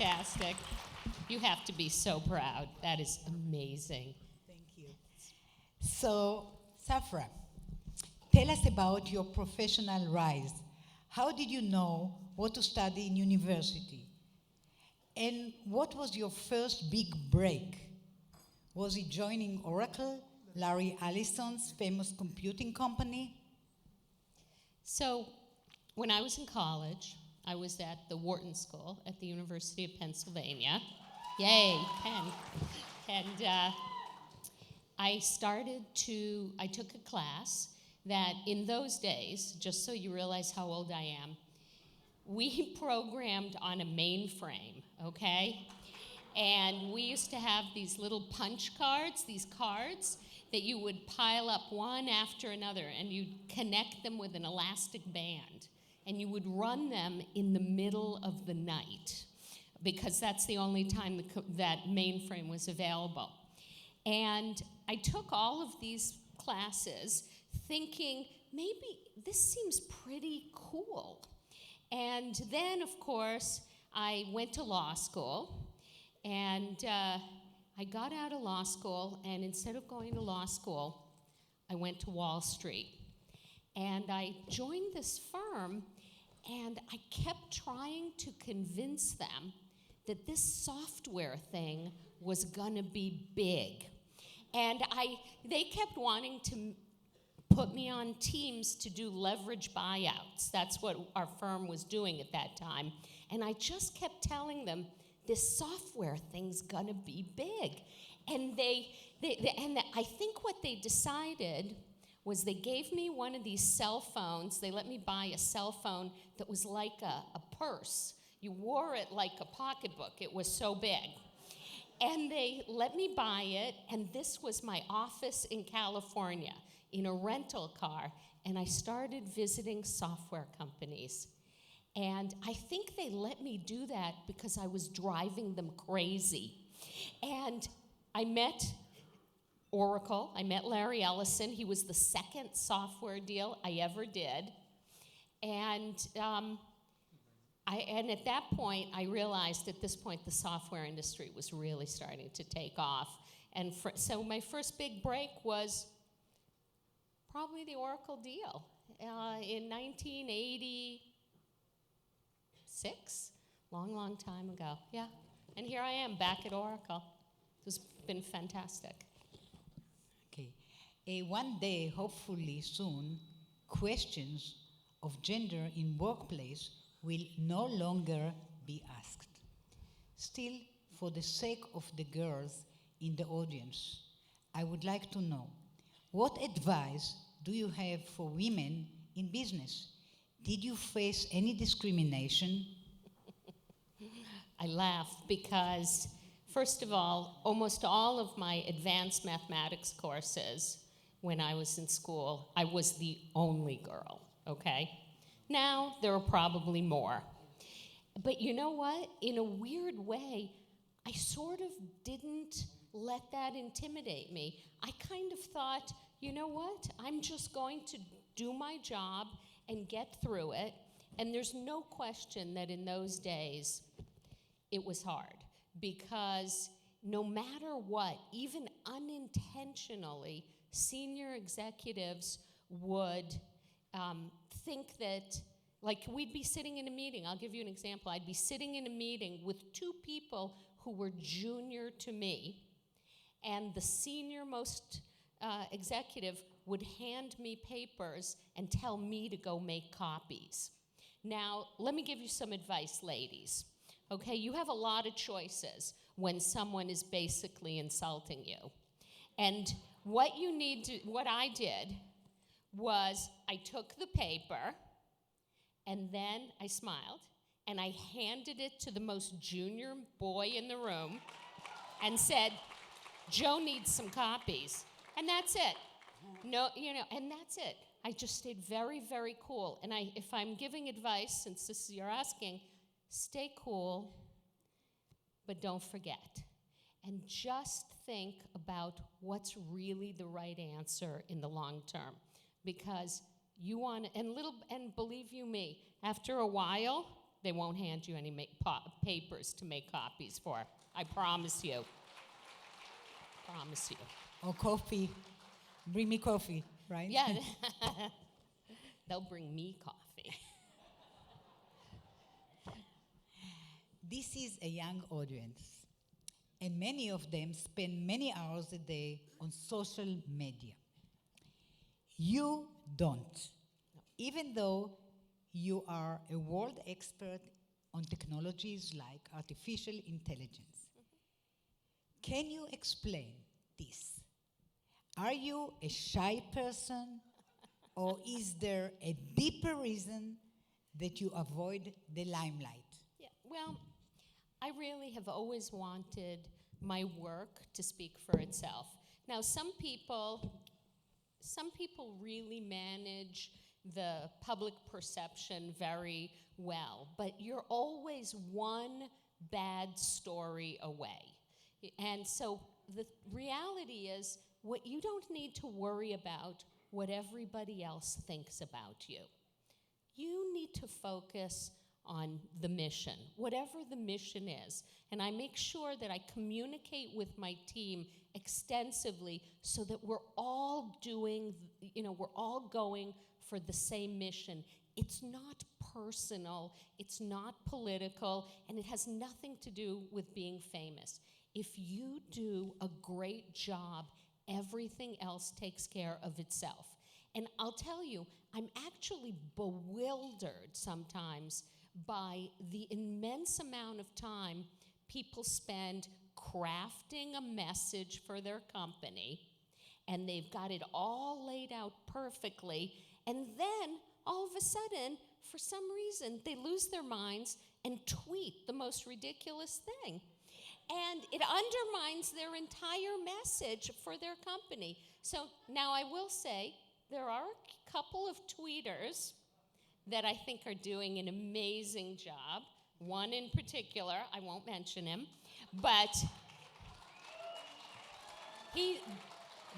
fantastic. You have to be so proud. That is amazing. Thank you. So, Safra, tell us about your professional rise. How did you know what to study in university? And what was your first big break? Was it joining Oracle, Larry Ellison's famous computing company? So, when I was in college, I was at the Wharton School at the University of Pennsylvania. Yay, Penn. And I took a class that in those days, just so you realize how old I am, we programmed on a mainframe, okay? And we used to have these little punch cards, these cards that you would pile up one after another, and you'd connect them with an elastic band. And you would run them in the middle of the night, because that's the only time that mainframe was available. And I took all of these classes thinking, maybe this seems pretty cool. And then, of course, I went to law school, and I got out of law school, and instead of going to law school, I went to Wall Street. And I joined this firm, and I kept trying to convince them that this software thing was gonna be big. And they kept wanting to put me on teams to do leverage buyouts. That's what our firm was doing at that time. And I just kept telling them, this software thing's gonna be big. And I think what they decided was they gave me one of these cell phones. They let me buy a cell phone that was like a purse. You wore it like a pocketbook. It was so big. And they let me buy it, and this was my office in California in a rental car, and I started visiting software companies. And I think they let me do that because I was driving them crazy. And I met Oracle. I met Larry Ellison. He was the second software deal I ever did. And at that point, I realized at this point the software industry was really starting to take off. And so my first big break was probably the Oracle deal in 1986. Long time ago. Yeah. And here I am back at Oracle. It's been fantastic. Okay. One day, hopefully soon, questions of gender in workplace will no longer be asked. Still, for the sake of the girls in the audience, I would like to know, what advice do you have for women in business? Did you face any discrimination? I laugh because, first of all, almost all of my advanced mathematics courses when I was in school, I was the only girl, okay? Now, there are probably more. But you know what? In a weird way, I sort of didn't let that intimidate me. I kind of thought, you know what? I'm just going to do my job and get through it. And there's no question that in those days, it was hard. Because no matter what, even unintentionally, senior executives would think that, like, we'd be sitting in a meeting. I'll give you an example. I'd be sitting in a meeting with two people who were junior to me, and the senior most executive would hand me papers and tell me to go make copies. Now, let me give you some advice, ladies. Okay, you have a lot of choices when someone is basically insulting you. And what I did was I took the paper, and then I smiled, and I handed it to the most junior boy in the room and said, Joe needs some copies. And that's it. No, and that's it. I just stayed very, very cool. And if I'm giving advice, since this is you're asking, stay cool, but don't forget. And just think about what's really the right answer in the long term. Because you want, and believe you me, after a while, they won't hand you any papers to make copies for. I promise you. Promise you. Or coffee. Bring me coffee, right? Yeah. They'll bring me coffee. This is a young audience, and many of them spend many hours a day on social media. You don't, even though you are a world expert on technologies like artificial intelligence. Can you explain this? Are you a shy person, or is there a deeper reason that you avoid the limelight? Yeah, well, I really have always wanted my work to speak for itself. Now, some people really manage the public perception very well, but you're always one bad story away. And so the reality is, what you don't need to worry about what everybody else thinks about you. You need to focus on the mission, whatever the mission is. And I make sure that I communicate with my team extensively so that we're all doing, we're all going for the same mission. It's not personal, it's not political, and it has nothing to do with being famous. If you do a great job, everything else takes care of itself. And I'll tell you, I'm actually bewildered sometimes by the immense amount of time people spend crafting a message for their company, and they've got it all laid out perfectly, and then all of a sudden, for some reason, they lose their minds and tweet the most ridiculous thing. And it undermines their entire message for their company. So now I will say, there are a couple of tweeters that I think are doing an amazing job. One in particular, I won't mention him, but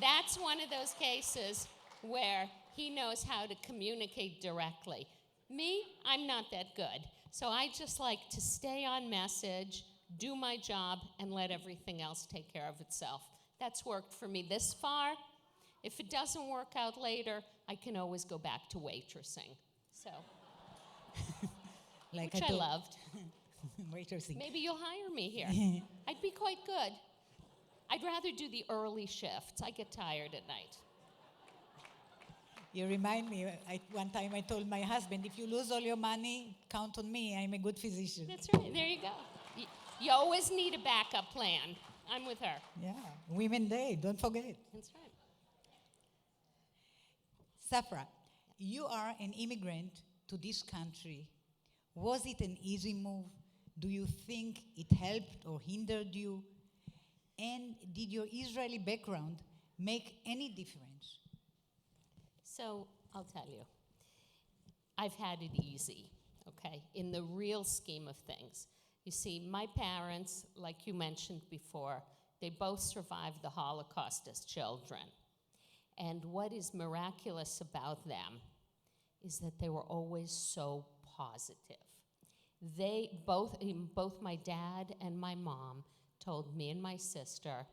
that's one of those cases where he knows how to communicate directly. Me, I'm not that good. So I just like to stay on message, do my job, and let everything else take care of itself. That's worked for me this far. If it doesn't work out later, I can always go back to waitressing. So, Like which I loved. Waitressing. Maybe you'll hire me here. I'd be quite good. I'd rather do the early shifts. I get tired at night. You remind me, one time I told my husband, if you lose all your money, count on me, I'm a good physician. That's right, there you go. You always need a backup plan. I'm with her. Yeah, Women Day, don't forget. That's right. Safra, you are an immigrant to this country. Was it an easy move? Do you think it helped or hindered you? And did your Israeli background make any difference? So I'll tell you, I've had it easy, okay, in the real scheme of things. You see, my parents, like you mentioned before, they both survived the Holocaust as children. And what is miraculous about them is that they were always so positive. Both my dad and my mom told me and my sister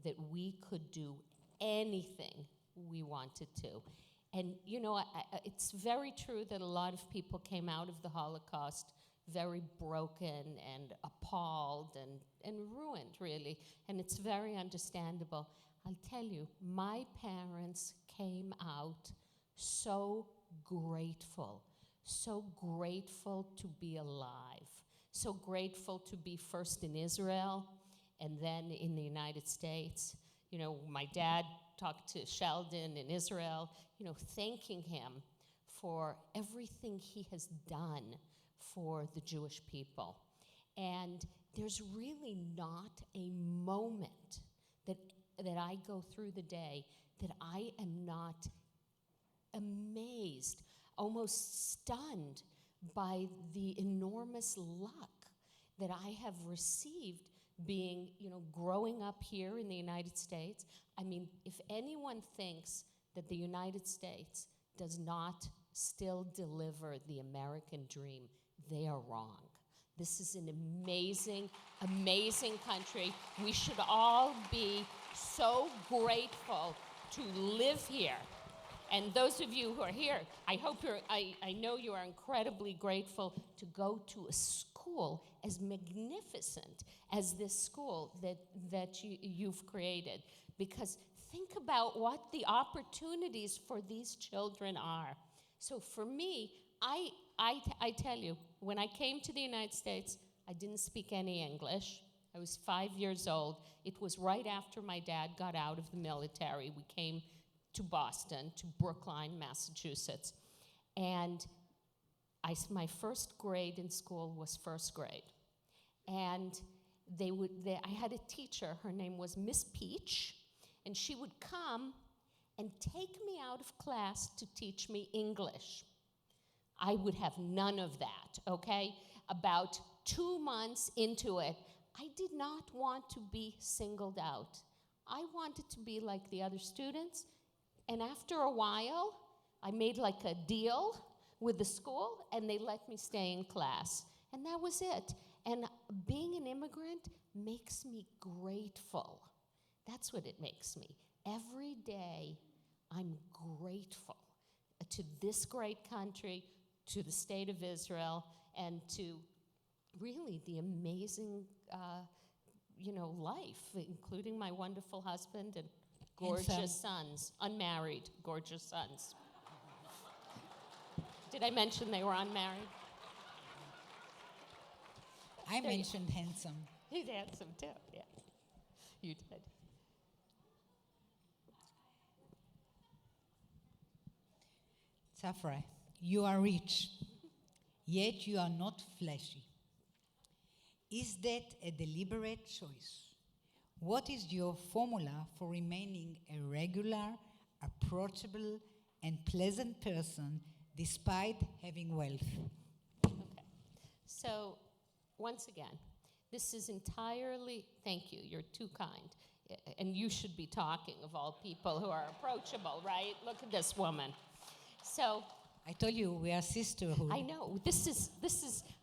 that we could do anything we wanted to. And it's very true that a lot of people came out of the Holocaust very broken and appalled and ruined, really. And it's very understandable. I'll tell you, my parents came out so grateful to be alive, so grateful to be first in Israel and then in the United States. My dad talked to Sheldon in Israel, thanking him for everything he has done for the Jewish people. And there's really not a moment that I go through the day that I am not amazed, almost stunned by the enormous luck that I have received being, growing up here in the United States. I mean, if anyone thinks that the United States does not still deliver the American dream, they are wrong. This is an amazing, amazing country. We should all be so grateful to live here. And those of you who are here, I know you are incredibly grateful to go to a school as magnificent as this school that you've created. Because think about what the opportunities for these children are. So for me, I tell you, when I came to the United States, I didn't speak any English. I was 5 years old. It was right after my dad got out of the military. We came to Boston, to Brookline, Massachusetts. And my first grade in school was first grade. And I had a teacher, her name was Miss Peach, and she would come and take me out of class to teach me English. I would have none of that, okay? About 2 months into it, I did not want to be singled out. I wanted to be like the other students. And after a while, I made like a deal with the school, and they let me stay in class. And that was it. And being an immigrant makes me grateful. That's what it makes me. Every day, I'm grateful to this great country, to the state of Israel, and to really the amazing, life, including my wonderful husband and gorgeous sons, unmarried, gorgeous sons. Did I mention they were unmarried? I mentioned handsome. He's handsome too, yeah. You did. Safra, you are rich, yet you are not flashy. Is that a deliberate choice? What is your formula for remaining a regular, approachable, and pleasant person despite having wealth? Okay. So, once again, this is entirely, thank you, you're too kind. And you should be talking of all people who are approachable, right? Look at this woman. So, I told you we are sisterhood. I know, this is,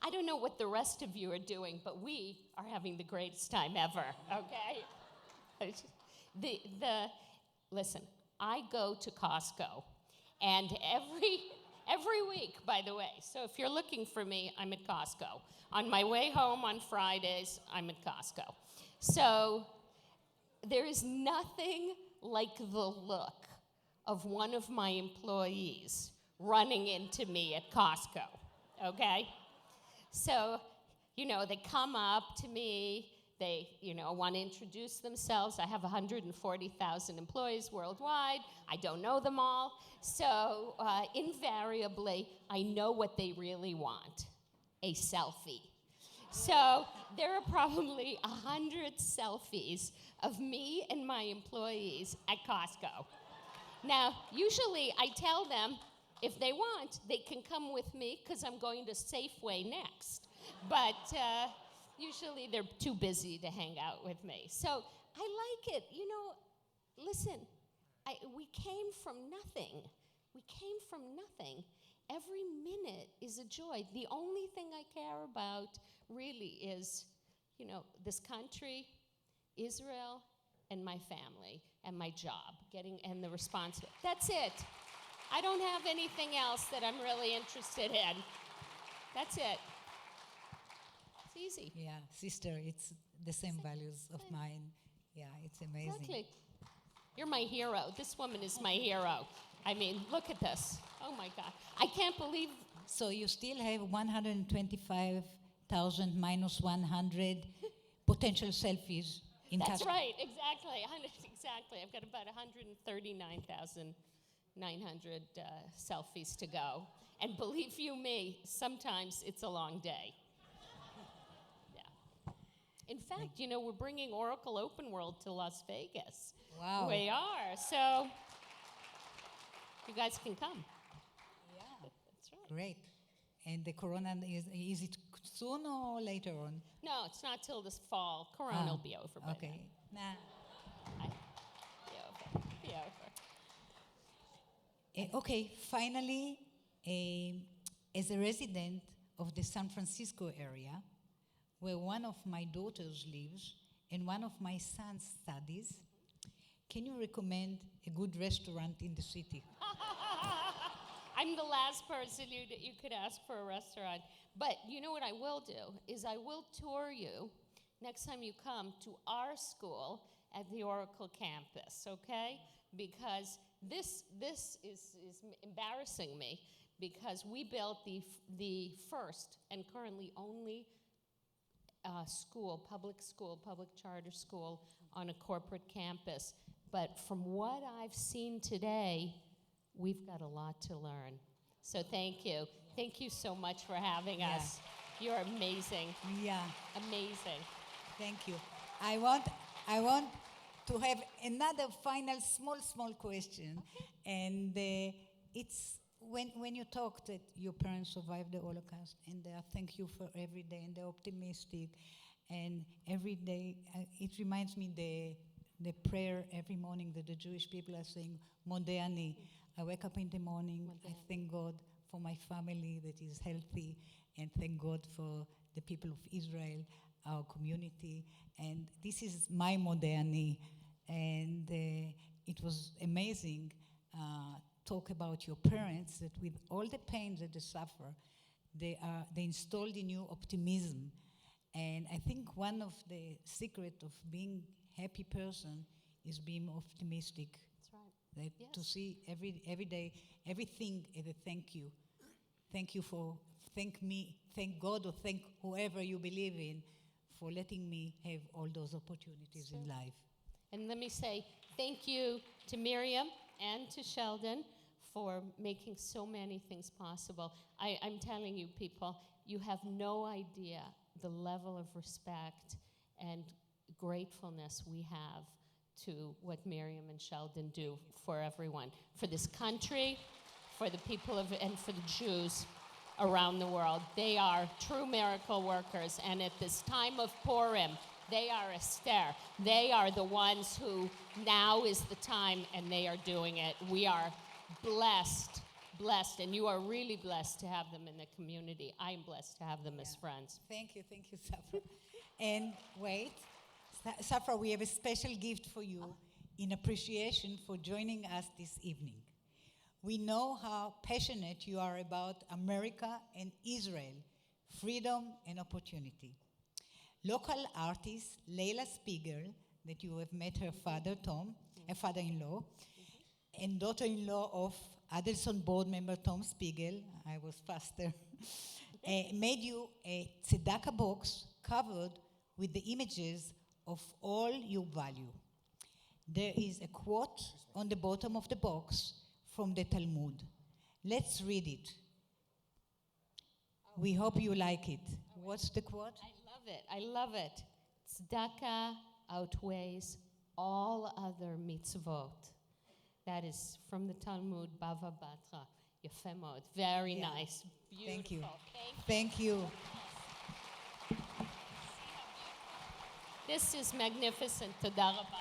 I don't know what the rest of you are doing, but we are having the greatest time ever, okay? Listen, I go to Costco, and every week, by the way, so if you're looking for me, I'm at Costco. On my way home on Fridays, I'm at Costco. So there is nothing like the look of one of my employees running into me at Costco, okay? So, they come up to me, they, want to introduce themselves. I have 140,000 employees worldwide. I don't know them all. So, invariably, I know what they really want, a selfie. So, there are probably 100 selfies of me and my employees at Costco. Now, usually I tell them, if they want, they can come with me because I'm going to Safeway next. But usually they're too busy to hang out with me. So I like it. Listen, we came from nothing. We came from nothing. Every minute is a joy. The only thing I care about really is, this country, Israel, and my family, and my job, and the responsibility. That's it. I don't have anything else that I'm really interested in. That's it. It's easy. Yeah, sister, it's the same values of mine. Yeah, it's amazing. Exactly. You're my hero. This woman is my hero. I mean, look at this. Oh my God. I can't believe. So you still have 125,000 minus 100 potential selfies in That's Costco. right, exactly. Exactly. I've got about 139,900 selfies to go. And believe you me, sometimes it's a long day. Yeah. In fact, we're bringing Oracle Open World to Las Vegas. Wow. We are. So you guys can come. Yeah. That's right. Great. And the corona, is it soon or later on? No, it's not till this fall. Corona will be over by okay. then. Be over. Okay, finally, as a resident of the San Francisco area, where one of my daughters lives and one of my sons studies. Can you recommend a good restaurant in the city? I'm the last person you could ask for a restaurant. But you know what I will do is I will tour you next time you come to our school at the Oracle campus, okay? Because this is embarrassing me because we built the first and currently only public charter school on a corporate campus. But from what I've seen today, we've got a lot to learn. So thank you. Thank you so much for having us. You're amazing. Yeah. Amazing. Thank you. I want to have another final small question. Okay. And it's when you talk that your parents survived the Holocaust, and thank you for every day, and they're optimistic, and every day, it reminds me the prayer every morning that the Jewish people are saying, Modéani. I wake up in the morning, I thank God for my family that is healthy, and thank God for the people of Israel, our community, and this is my Modéani. And it was amazing talk about your parents, that with all the pain that they suffer, they installed in you optimism. And I think one of the secret of being happy person is being optimistic. That's right. That Yes. To see every day, everything as a thank you. Thank you for, thank me, thank God, or thank whoever you believe in for letting me have all those opportunities in life. And let me say thank you to Miriam and to Sheldon for making so many things possible. I'm telling you, people, you have no idea the level of respect and gratefulness we have to what Miriam and Sheldon do for everyone, for this country, for the people and for the Jews around the world. They are true miracle workers, and at this time of Purim, they are Esther. They are the ones who now is the time, and they are doing it. We are blessed, and you are really blessed to have them in the community. I am blessed to have them as friends. Thank you, Safra. And wait, Safra, we have a special gift for you in appreciation for joining us this evening. We know how passionate you are about America and Israel, freedom and opportunity. Local artist Leila Spiegel, that you have met her father, Tom, her father-in-law, and daughter-in-law of Adelson board member Tom Spiegel, I was faster, made you a tzedakah box covered with the images of all you value. There is a quote on the bottom of the box from the Talmud. Let's read it. We hope you like it. What's the quote? I love it. Tzedakah outweighs all other mitzvot. That is from the Talmud, Bava Batra. Yefé mod. Very nice. Beautiful. Thank you. Thank you. This is magnificent. Toda rabba.